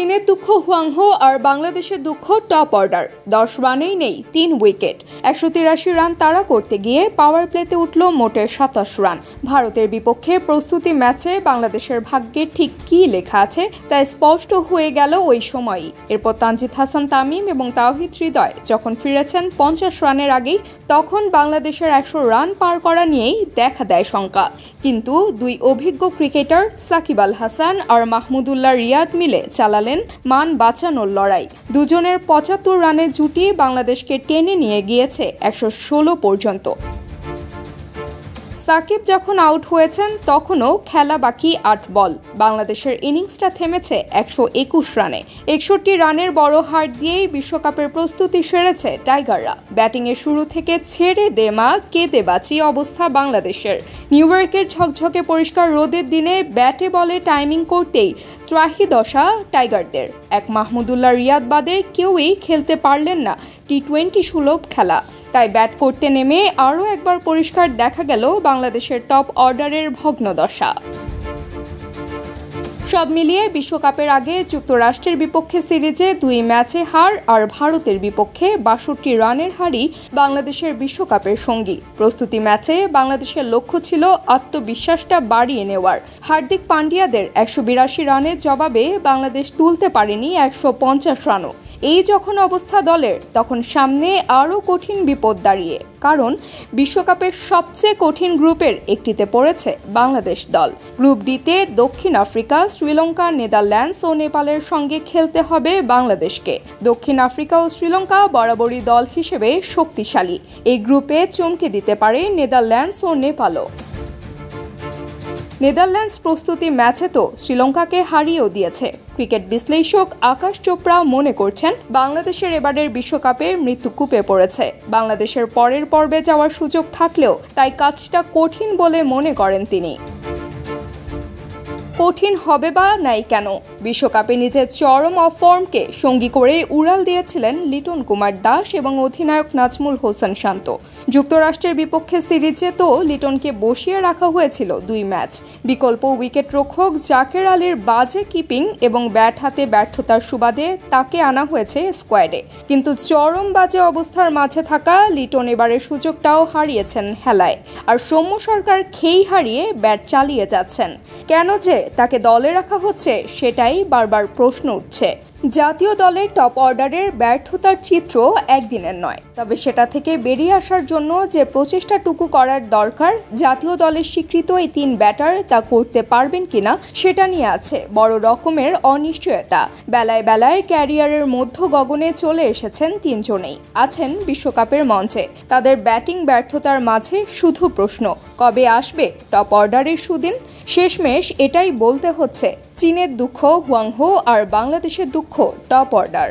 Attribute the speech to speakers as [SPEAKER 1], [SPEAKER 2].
[SPEAKER 1] চীনের দুঃখ হুয়াংহো আর বাংলাদেশের দুঃখ টপ অর্ডার। 10 রানেই নেই 3 উইকেট। 183 রান তাড়া করতে গিয়ে পাওয়ার প্লেতে উঠল মোটে 27 রান। ভারতের বিপক্ষে প্রস্তুতি ম্যাচে বাংলাদেশের ভাগ্যে ঠিক কী লেখা আছে তা স্পষ্ট হয়ে গেল ওই সময়ই। এরপর তানজিদ হাসান তামিম এবং তাওহিদ হৃদয় যখন ফিরেছেন 50 রানের আগেই, তখন বাংলাদেশের 100 রান পার করা নিয়েই দেখা দেয় শঙ্কা। কিন্তু দুই অভিজ্ঞ ক্রিকেটার সাকিব আল হাসান আর মাহমুদুল্লাহ রিয়াদ মিলে চালালেন মান বাঁচানোর লড়াই। দুজনের 75 রানের জুটি বাংলাদেশকে টেনে নিয়ে গিয়েছে 116 পর্যন্ত। সাকিব যখন আউট হয়েছেন তখনও খেলা বাকি 8 বল। বাংলাদেশের ইনিংসটা থেমেছে 121 রানে। 61 রানের বড় হার দিয়েই বিশ্বকাপের প্রস্তুতি সেরেছে টাইগাররা। ব্যাটিংয়ের শুরু থেকে ছেড়ে দে মা কেঁদে বাঁচি অবস্থা বাংলাদেশের। নিউ ইয়র্কের ঝকঝকে পরিষ্কার রোদের দিনে ব্যাটে বলে টাইমিং করতেই ত্রাহি দশা টাইগারদের। এক মাহমুদুল্লাহ রিয়াদ বাদে কেউই খেলতে পারলেন না টি-20 সুলভ খেলা। তাই ব্যাট করতে নেমে আরও একবার পরিষ্কার দেখা গেল বাংলাদেশের টপ অর্ডারের ভগ্নদশা। সব মিলিয়ে বিশ্বকাপের আগে যুক্তরাষ্ট্রের বিপক্ষে সিরিজে 2 ম্যাচে হার আর ভারতের বিপক্ষে 62 রানের হারই বাংলাদেশের বিশ্বকাপের সঙ্গী। প্রস্তুতি ম্যাচে বাংলাদেশের লক্ষ্য ছিল আত্মবিশ্বাসটা বাড়িয়ে নেওয়ার। হার্দিক পান্ডিয়াদের 182 রানের জবাবে বাংলাদেশ তুলতে পারেনি 150 রানও। এই যখন অবস্থা দলের, তখন সামনে আরও কঠিন বিপদ দাঁড়িয়ে। কারণ বিশ্বকাপের সবচেয়ে কঠিন গ্রুপের একটিতে পড়েছে বাংলাদেশ দল। গ্রুপ ডিতে দক্ষিণ আফ্রিকা, শ্রীলঙ্কা, নেদারল্যান্ডস ও নেপালের সঙ্গে খেলতে হবে বাংলাদেশকে। দক্ষিণ আফ্রিকা ও শ্রীলঙ্কা বরাবরই দল হিসেবে শক্তিশালী। এই গ্রুপে চমকে দিতে পারে নেদারল্যান্ডস ও নেপালও। নেদারল্যান্ডস প্রস্তুতি ম্যাচে তো শ্রীলঙ্কাকে হারিয়েও দিয়েছে। ক্রিকেট বিশ্লেষক আকাশ চোপড়া মনে করছেন বাংলাদেশের এবারের বিশ্বকাপে মৃত্যুকূপে পড়েছে। বাংলাদেশের পরের পর্বে যাওয়ার সুযোগ থাকলেও তাই কাজটা কঠিন বলে মনে করেন তিনি। কঠিন হবে বা নাই কেন, বিশ্বকাপে নিজের চরম অফর্মকে সঙ্গী করে উড়াল দিয়েছিলেন লিটন কুমার দাস এবং অধিনায়ক নাজমুল হোসেন শান্ত। যুক্তরাষ্ট্রের বিপক্ষে সিরিজে তো লিটনকে বসিয়ে রাখা হয়েছিল 2 ম্যাচ। বিকল্প উইকেট রক্ষক জাকের আলীর বাজে কিপিং এবং ব্যাট হাতে ব্যর্থতার সুবাদে তাকে আনা হয়েছে স্কোয়াডে। কিন্তু চরম বাজে অবস্থার মাঝে থাকা লিটন এবারের সুযোগটাও হারিয়েছেন হেলায়। আর সৌম্য সরকার খেই হারিয়ে ব্যাট চালিয়ে যাচ্ছেন। কেন যে তাকে দলে রাখা হচ্ছে সেটাই বারবার প্রশ্ন উঠছে। জাতীয় দলের টপ অর্ডারের ব্যর্থতার চিত্র একদিনের নয়, তবে সেটা থেকে বেরিয়ে আসার জন্য যে প্রচেষ্টাটুকু করার দরকার, জাতীয় দলের স্বীকৃত এই 3 ব্যাটার তা করতে পারবেন কিনা সেটা নিয়ে আছে বড় রকমের অনিশ্চয়তা। বেলায় বেলায় ক্যারিয়ারের মধ্য গগনে চলে এসেছেন 3 জনেই, আছেন বিশ্বকাপের মঞ্চে। তাদের ব্যাটিং ব্যর্থতার মাঝে শুধু প্রশ্ন, কবে আসবে টপ অর্ডারের সুদিন? শেষমেশ এটাই বলতে হচ্ছে, চীনের দুঃখ হুয়াংহো আর বাংলাদেশের দুঃখ টপ অর্ডার।